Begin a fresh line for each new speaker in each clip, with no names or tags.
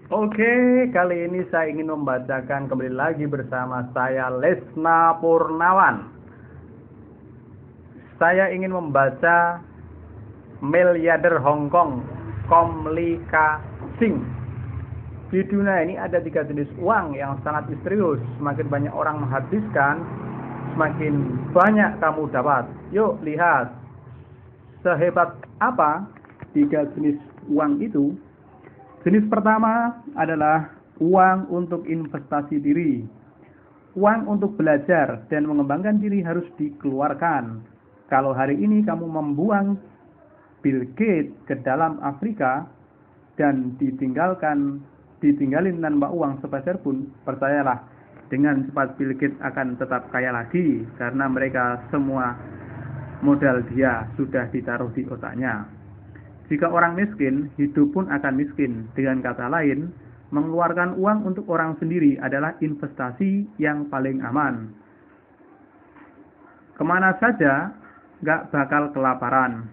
Oke, kali ini saya ingin membacakan kembali lagi bersama saya Lesna Purnawan. Saya ingin membaca miliarder Hong Kong, Kom Lee Ka Sing. Di dunia ini ada 3 jenis uang yang sangat misterius. Semakin banyak orang menghabiskan, semakin banyak kamu dapat. Yuk lihat sehebat apa 3 jenis uang itu. Jenis pertama adalah uang untuk investasi diri. Uang untuk belajar dan mengembangkan diri harus dikeluarkan. Kalau hari ini kamu membuang Bill Gates ke dalam Afrika dan ditinggalin tanpa uang sepeser pun, percayalah, dengan cepat Bill Gates akan tetap kaya lagi karena mereka semua modal dia sudah ditaruh di otaknya. Jika orang miskin, hidup pun akan miskin. Dengan kata lain, mengeluarkan uang untuk orang sendiri adalah investasi yang paling aman. Kemana saja, gak bakal kelaparan.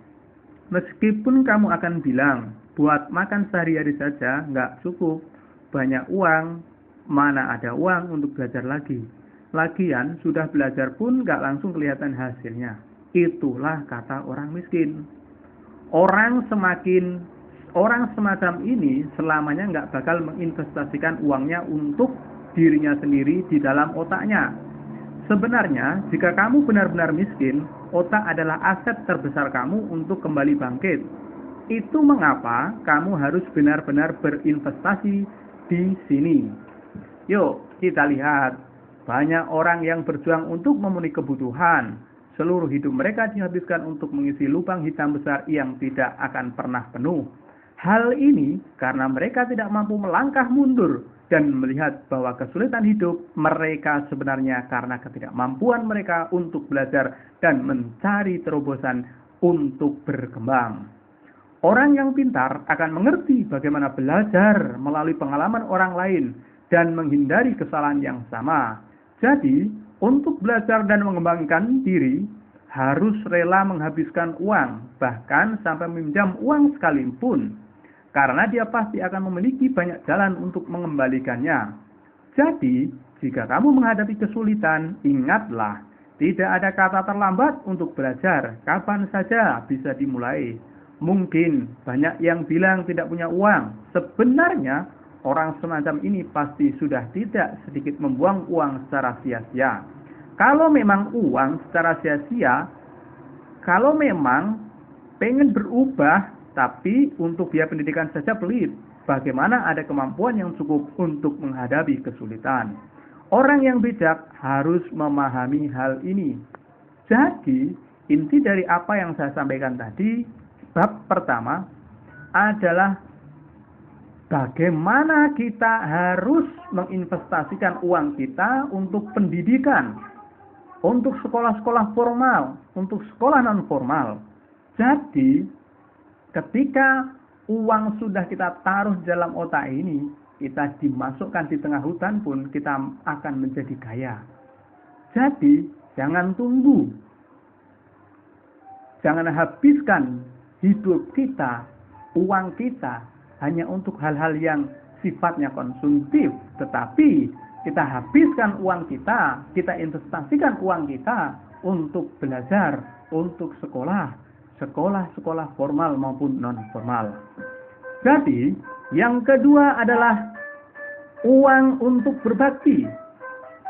Meskipun kamu akan bilang, buat makan sehari-hari saja gak cukup. Banyak uang, mana ada uang untuk belajar lagi. Lagian, sudah belajar pun gak langsung kelihatan hasilnya. Itulah kata orang miskin. Orang semacam ini selamanya nggak bakal menginvestasikan uangnya untuk dirinya sendiri di dalam otaknya. Sebenarnya, jika kamu benar-benar miskin, otak adalah aset terbesar kamu untuk kembali bangkit. Itu mengapa kamu harus benar-benar berinvestasi di sini. Yuk, kita lihat. Banyak orang yang berjuang untuk memenuhi kebutuhan. Seluruh hidup mereka dihabiskan untuk mengisi lubang hitam besar yang tidak akan pernah penuh. Hal ini karena mereka tidak mampu melangkah mundur dan melihat bahwa kesulitan hidup mereka sebenarnya karena ketidakmampuan mereka untuk belajar dan mencari terobosan untuk berkembang. Orang yang pintar akan mengerti bagaimana belajar melalui pengalaman orang lain dan menghindari kesalahan yang sama. Jadi, untuk belajar dan mengembangkan diri, harus rela menghabiskan uang, bahkan sampai meminjam uang sekalipun, karena dia pasti akan memiliki banyak jalan untuk mengembalikannya. Jadi, jika kamu menghadapi kesulitan, ingatlah, tidak ada kata terlambat untuk belajar, kapan saja bisa dimulai. Mungkin banyak yang bilang tidak punya uang, sebenarnya orang semacam ini pasti sudah tidak sedikit membuang uang secara sia-sia. Kalau memang uang secara sia-sia, kalau memang pengen berubah, tapi untuk biaya pendidikan saja pelit, bagaimana ada kemampuan yang cukup untuk menghadapi kesulitan? Orang yang bijak harus memahami hal ini. Jadi, inti dari apa yang saya sampaikan tadi, bab pertama adalah bagaimana kita harus menginvestasikan uang kita untuk pendidikan, untuk sekolah-sekolah formal, untuk sekolah non-formal. Jadi, ketika uang sudah kita taruh dalam otak ini, kita dimasukkan di tengah hutan pun kita akan menjadi kaya. Jadi, jangan tunggu. Jangan habiskan hidup kita, uang kita, hanya untuk hal-hal yang sifatnya konsumtif, tetapi kita habiskan uang kita investasikan uang kita untuk belajar, untuk sekolah formal maupun non-formal. Jadi, yang kedua adalah uang untuk berbakti.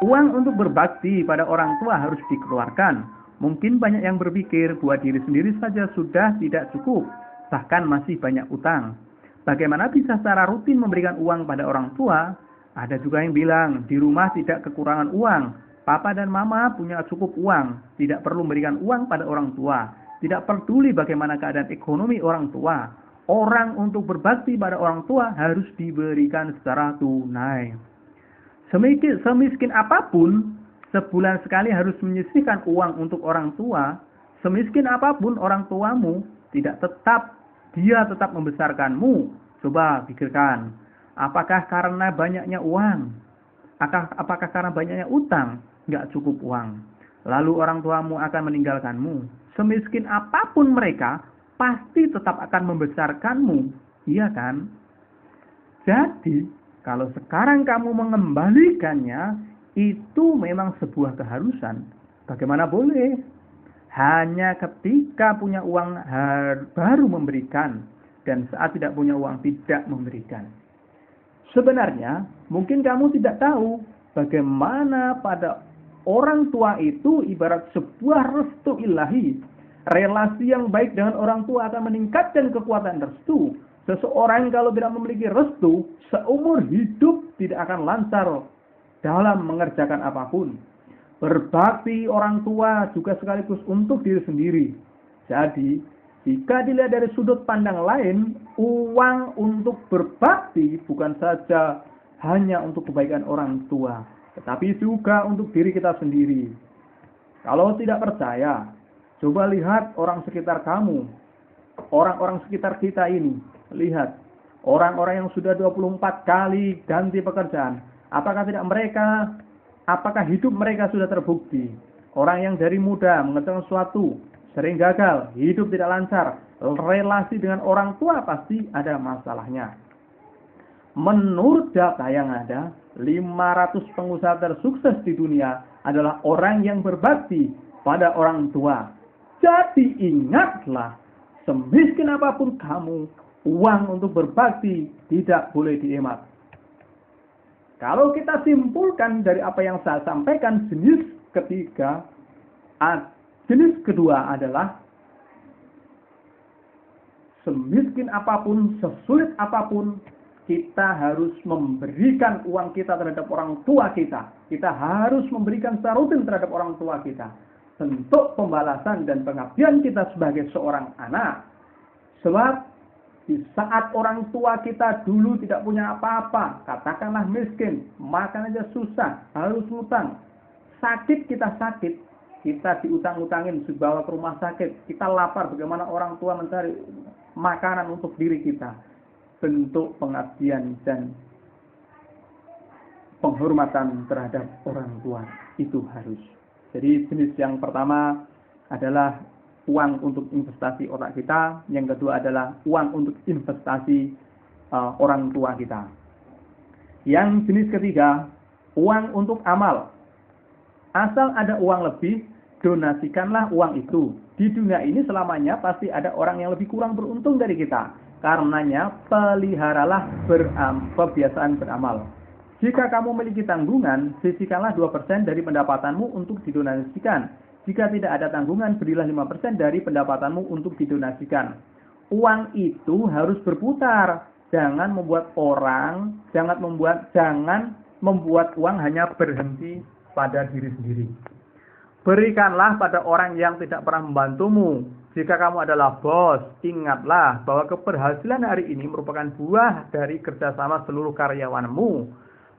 Uang untuk berbakti pada orang tua harus dikeluarkan. Mungkin banyak yang berpikir buat diri sendiri saja sudah tidak cukup, bahkan masih banyak utang. Bagaimana bisa secara rutin memberikan uang pada orang tua? Ada juga yang bilang, di rumah tidak kekurangan uang. Papa dan mama punya cukup uang. Tidak perlu memberikan uang pada orang tua. Tidak peduli bagaimana keadaan ekonomi orang tua. Orang untuk berbakti pada orang tua harus diberikan secara tunai. Semiskin apapun, sebulan sekali harus menyisihkan uang untuk orang tua. Semiskin apapun orang tuamu, dia tetap membesarkanmu. Coba pikirkan. Apakah karena banyaknya uang? Apakah karena banyaknya utang? Nggak cukup uang. Lalu orang tuamu akan meninggalkanmu. Semiskin apapun mereka, pasti tetap akan membesarkanmu. Iya kan? Jadi, kalau sekarang kamu mengembalikannya, itu memang sebuah keharusan. Bagaimana boleh? Hanya ketika punya uang baru memberikan, dan saat tidak punya uang tidak memberikan. Sebenarnya, mungkin kamu tidak tahu bagaimana pada orang tua itu ibarat sebuah restu ilahi. Relasi yang baik dengan orang tua akan meningkatkan kekuatan restu. Seseorang kalau tidak memiliki restu, seumur hidup tidak akan lancar dalam mengerjakan apapun. Berbakti orang tua juga sekaligus untuk diri sendiri. Jadi, jika dilihat dari sudut pandang lain, uang untuk berbakti bukan saja hanya untuk kebaikan orang tua, tetapi juga untuk diri kita sendiri. Kalau tidak percaya, coba lihat orang sekitar kamu, orang-orang sekitar kita ini. Lihat, orang-orang yang sudah 24 kali ganti pekerjaan. Apakah hidup mereka sudah terbukti? Orang yang dari muda mengerjakan sesuatu, sering gagal, hidup tidak lancar, relasi dengan orang tua pasti ada masalahnya. Menurut data yang ada, 500 pengusaha tersukses di dunia adalah orang yang berbakti pada orang tua. Jadi ingatlah, semiskin apapun kamu, uang untuk berbakti tidak boleh dihemat. Kalau kita simpulkan dari apa yang saya sampaikan, jenis kedua adalah semiskin apapun, sesulit apapun, kita harus memberikan uang kita terhadap orang tua kita. Kita harus memberikan secara rutin terhadap orang tua kita. Bentuk pembalasan dan pengabdian kita sebagai seorang anak. Sebab di saat orang tua kita dulu tidak punya apa-apa, katakanlah miskin, makan aja susah, harus ngutang. Sakit, kita diutang-utangin, dibawa ke rumah sakit, kita lapar, bagaimana orang tua mencari makanan untuk diri kita. Bentuk pengabdian dan penghormatan terhadap orang tua itu harus. Jadi jenis yang pertama adalah uang untuk investasi otak kita, yang kedua adalah uang untuk investasi orang tua kita. Yang jenis ketiga, uang untuk amal. Asal ada uang lebih, donasikanlah uang itu. Di dunia ini selamanya pasti ada orang yang lebih kurang beruntung dari kita. Karenanya, peliharalah kebiasaan beramal. Jika kamu memiliki tanggungan, sisihkanlah 2% dari pendapatanmu untuk didonasikan. Jika tidak ada tanggungan, berilah 5% dari pendapatanmu untuk didonasikan. Uang itu harus berputar. Jangan membuat uang hanya berhenti pada diri sendiri. Berikanlah pada orang yang tidak pernah membantumu. Jika kamu adalah bos, ingatlah bahwa keberhasilan hari ini merupakan buah dari kerjasama seluruh karyawanmu.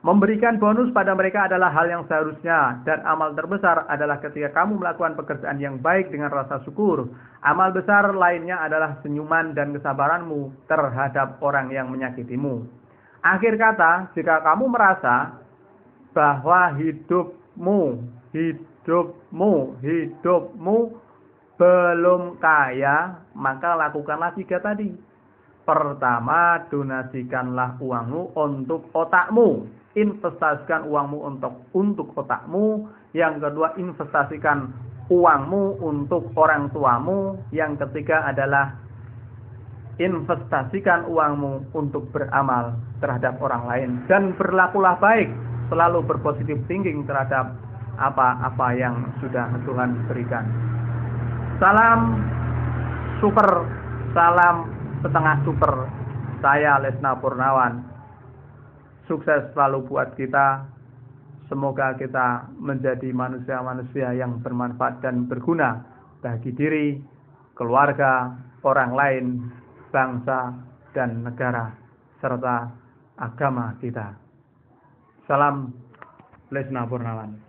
Memberikan bonus pada mereka adalah hal yang seharusnya, dan amal terbesar adalah ketika kamu melakukan pekerjaan yang baik dengan rasa syukur. Amal besar lainnya adalah senyuman dan kesabaranmu terhadap orang yang menyakitimu. Akhir kata, jika kamu merasa bahwa hidupmu belum kaya, maka lakukanlah 3 tadi. Pertama, donasikanlah uangmu untuk otakmu. Investasikan uangmu untuk otakmu. Yang kedua, investasikan uangmu untuk orang tuamu. Yang ketiga adalah investasikan uangmu untuk beramal terhadap orang lain. Dan berlakulah baik, selalu berpositif thinking terhadap apa-apa yang sudah Tuhan berikan. Salam super, salam setengah super. Saya Lesna Purnawan. Sukses selalu buat kita. Semoga kita menjadi manusia-manusia yang bermanfaat dan berguna bagi diri, keluarga, orang lain, bangsa, dan negara, serta agama kita. Salam Lesna Purnawan.